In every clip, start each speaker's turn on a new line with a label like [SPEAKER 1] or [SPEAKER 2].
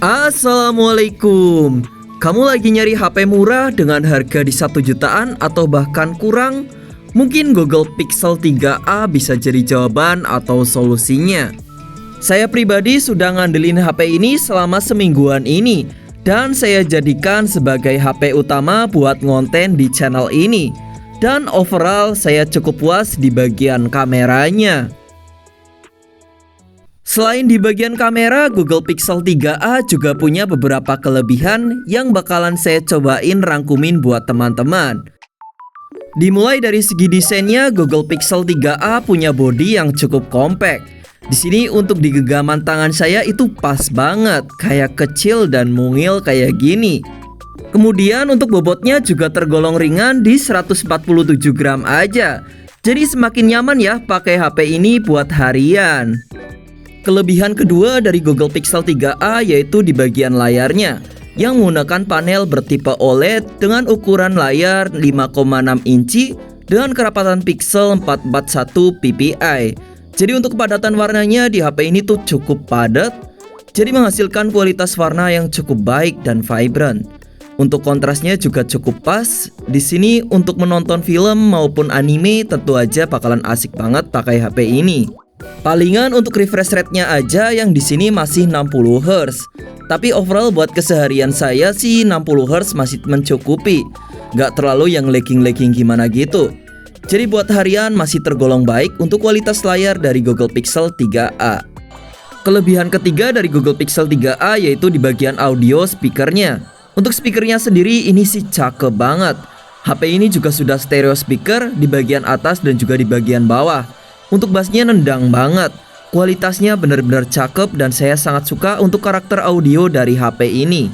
[SPEAKER 1] Assalamualaikum. Kamu lagi nyari HP murah dengan harga di 1 jutaan atau bahkan kurang? Mungkin Google Pixel 3a bisa jadi jawaban atau solusinya. Saya pribadi sudah ngandelin HP ini selama semingguan ini, dan saya jadikan sebagai HP utama buat ngonten di channel ini. Dan overall saya cukup puas di bagian kameranya. Selain di bagian kamera, Google Pixel 3a juga punya beberapa kelebihan yang bakalan saya cobain rangkumin buat teman-teman. Dimulai dari segi desainnya, Google Pixel 3a punya bodi yang cukup compact. Di sini untuk di genggaman tangan saya itu pas banget, kayak kecil dan mungil kayak gini. Kemudian untuk bobotnya juga tergolong ringan di 147 gram aja. Jadi semakin nyaman ya pakai HP ini buat harian. Kelebihan kedua dari Google Pixel 3a yaitu di bagian layarnya yang menggunakan panel bertipe OLED dengan ukuran layar 5,6 inci dengan kerapatan pixel 441 ppi. Jadi untuk kepadatan warnanya di HP ini tuh cukup padat, jadi menghasilkan kualitas warna yang cukup baik dan vibrant. Untuk kontrasnya juga cukup pas. Di sini untuk menonton film maupun anime tentu aja bakalan asik banget pakai HP ini. Palingan untuk refresh rate-nya aja yang di sini masih 60 Hz. Tapi overall buat keseharian saya sih 60 Hz masih mencukupi. Gak terlalu yang lagging-lagging gimana gitu. Jadi buat harian masih tergolong baik untuk kualitas layar dari Google Pixel 3a. Kelebihan ketiga dari Google Pixel 3a yaitu di bagian audio speakernya. Untuk speakernya sendiri ini sih cakep banget. HP ini juga sudah stereo speaker di bagian atas dan juga di bagian bawah. Untuk bassnya nendang banget. Kualitasnya benar-benar cakep dan saya sangat suka untuk karakter audio dari HP ini.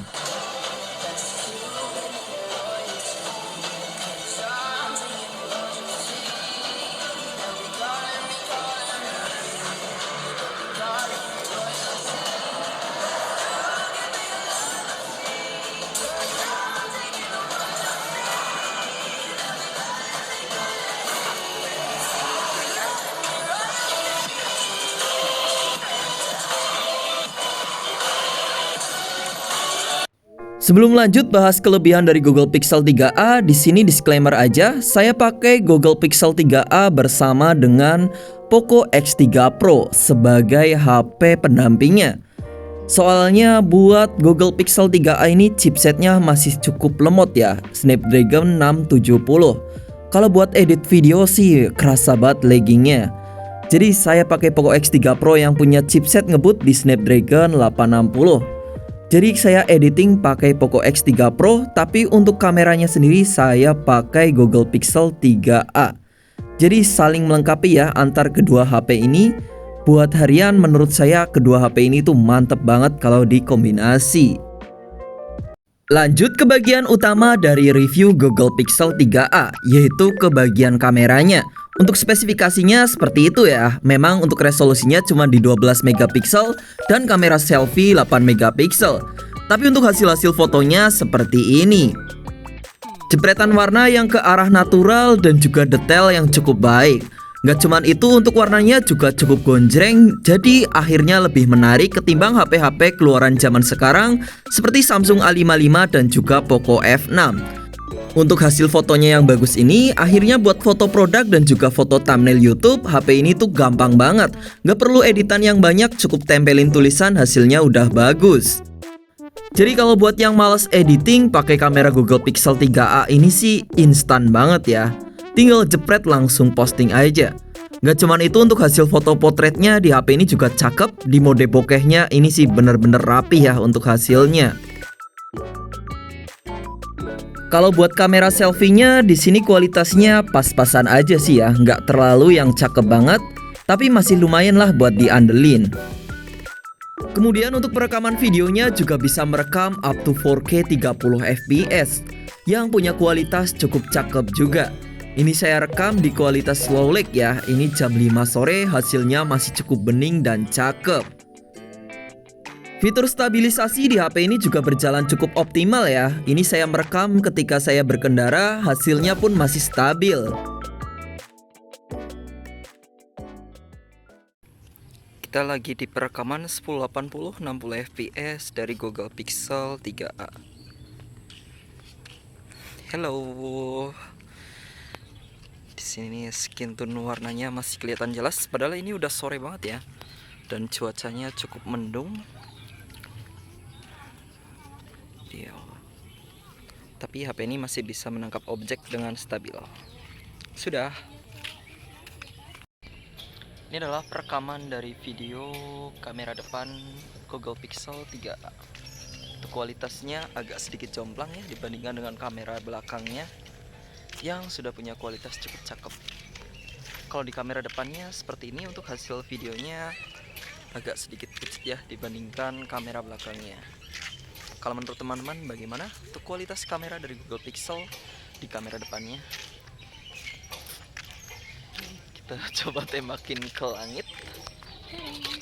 [SPEAKER 1] Sebelum lanjut bahas kelebihan dari Google Pixel 3a, di sini disclaimer aja, saya pakai Google Pixel 3a bersama dengan Poco X3 Pro sebagai HP pendampingnya. Soalnya buat Google Pixel 3a ini chipsetnya masih cukup lemot ya, Snapdragon 670. Kalau buat edit video sih kerasa banget laggingnya. Jadi saya pakai Poco X3 Pro yang punya chipset ngebut di Snapdragon 860. Jadi saya editing pakai Poco X3 Pro, tapi untuk kameranya sendiri saya pakai Google Pixel 3a. Jadi saling melengkapi ya antar kedua HP ini. Buat harian menurut saya kedua HP ini tuh mantep banget kalau dikombinasi. Lanjut ke bagian utama dari review Google Pixel 3a, yaitu ke bagian kameranya. Untuk spesifikasinya seperti itu ya. Memang untuk resolusinya cuma di 12 megapiksel dan kamera selfie 8 megapiksel. Tapi untuk hasil-hasil fotonya seperti ini. Jepretan warna yang ke arah natural dan juga detail yang cukup baik. Gak cuman itu, untuk warnanya juga cukup gonjreng, jadi akhirnya lebih menarik ketimbang HP-HP keluaran zaman sekarang seperti Samsung A55 dan juga Poco F6. Untuk hasil fotonya yang bagus ini, akhirnya buat foto produk dan juga foto thumbnail YouTube, HP ini tuh gampang banget. Gak perlu editan yang banyak, cukup tempelin tulisan, hasilnya udah bagus. Jadi kalau buat yang males editing, pakai kamera Google Pixel 3a ini sih instan banget ya. Tinggal jepret langsung posting aja. Gak cuman itu, untuk hasil foto potretnya di HP ini juga cakep. Di mode bokehnya ini sih bener-bener rapi ya untuk hasilnya. Kalau buat kamera selfie-nya di sini kualitasnya pas-pasan aja sih ya, nggak terlalu yang cakep banget, tapi masih lumayan lah buat diandelin. Kemudian untuk perekaman videonya juga bisa merekam up to 4K 30 fps yang punya kualitas cukup cakep juga. Ini saya rekam di kualitas low lag ya, ini jam 5 sore, hasilnya masih cukup bening dan cakep. Fitur stabilisasi di HP ini juga berjalan cukup optimal ya. Ini saya merekam ketika saya berkendara, hasilnya pun masih stabil. Kita lagi di perekaman 1080 60 fps dari Google Pixel 3a. Hello. Di sini skin tone warnanya masih kelihatan jelas, padahal ini udah sore banget ya. Dan cuacanya cukup mendung. Tapi HP ini masih bisa menangkap objek dengan stabil. Sudah. Ini adalah perekaman dari video kamera depan Google Pixel 3a. Untuk kualitasnya agak sedikit jomplang ya dibandingkan dengan kamera belakangnya yang sudah punya kualitas cukup cakep. Kalau di kamera depannya seperti ini, untuk hasil videonya agak sedikit pucat ya dibandingkan kamera belakangnya. Kalau menurut teman-teman bagaimana untuk kualitas kamera dari Google Pixel di kamera depannya? Kita coba tembakin ke langit.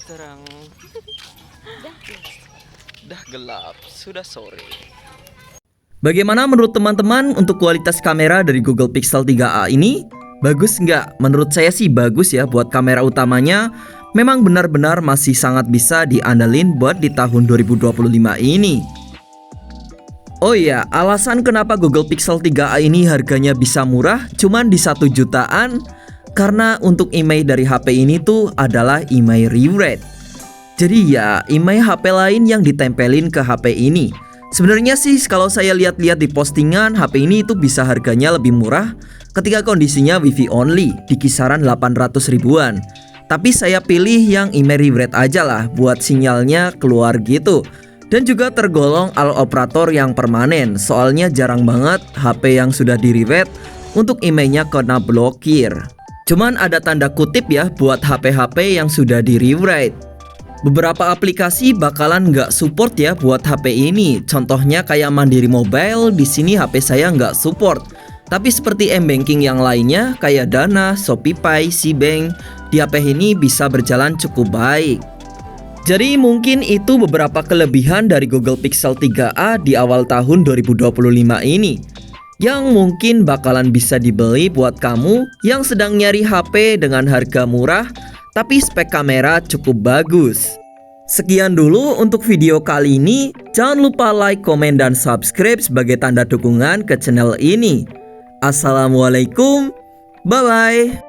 [SPEAKER 1] Terang. Dah gelap, sudah sore. Bagaimana menurut teman-teman untuk kualitas kamera dari Google Pixel 3a ini? Bagus nggak? Menurut saya sih bagus ya. Buat kamera utamanya memang benar-benar masih sangat bisa diandalin buat di tahun 2025 ini. Oh iya, alasan kenapa Google Pixel 3a ini harganya bisa murah cuman di 1 jutaan, karena untuk IMEI dari HP ini tuh adalah IMEI Refresh. Jadi ya, IMEI HP lain yang ditempelin ke HP ini. Sebenarnya sih kalau saya lihat-lihat di postingan, HP ini itu bisa harganya lebih murah ketika kondisinya Wi-Fi only di kisaran 800 ribuan. Tapi saya pilih yang IMEI Refresh aja lah buat sinyalnya keluar gitu. Dan juga tergolong al operator yang permanen, soalnya jarang banget HP yang sudah di-refresh untuk IMEI-nya kena blokir. Cuman ada tanda kutip ya buat HP-HP yang sudah di-refresh. Beberapa aplikasi bakalan nggak support ya buat HP ini. Contohnya kayak Mandiri Mobile, di sini HP saya nggak support. Tapi seperti M-Banking yang lainnya kayak Dana, ShopeePay, SeaBank, di HP ini bisa berjalan cukup baik. Jadi mungkin itu beberapa kelebihan dari Google Pixel 3a di awal tahun 2025 ini, yang mungkin bakalan bisa dibeli buat kamu yang sedang nyari HP dengan harga murah tapi spek kamera cukup bagus. Sekian dulu untuk video kali ini. Jangan lupa like, komen, dan subscribe sebagai tanda dukungan ke channel ini. Assalamualaikum, bye-bye.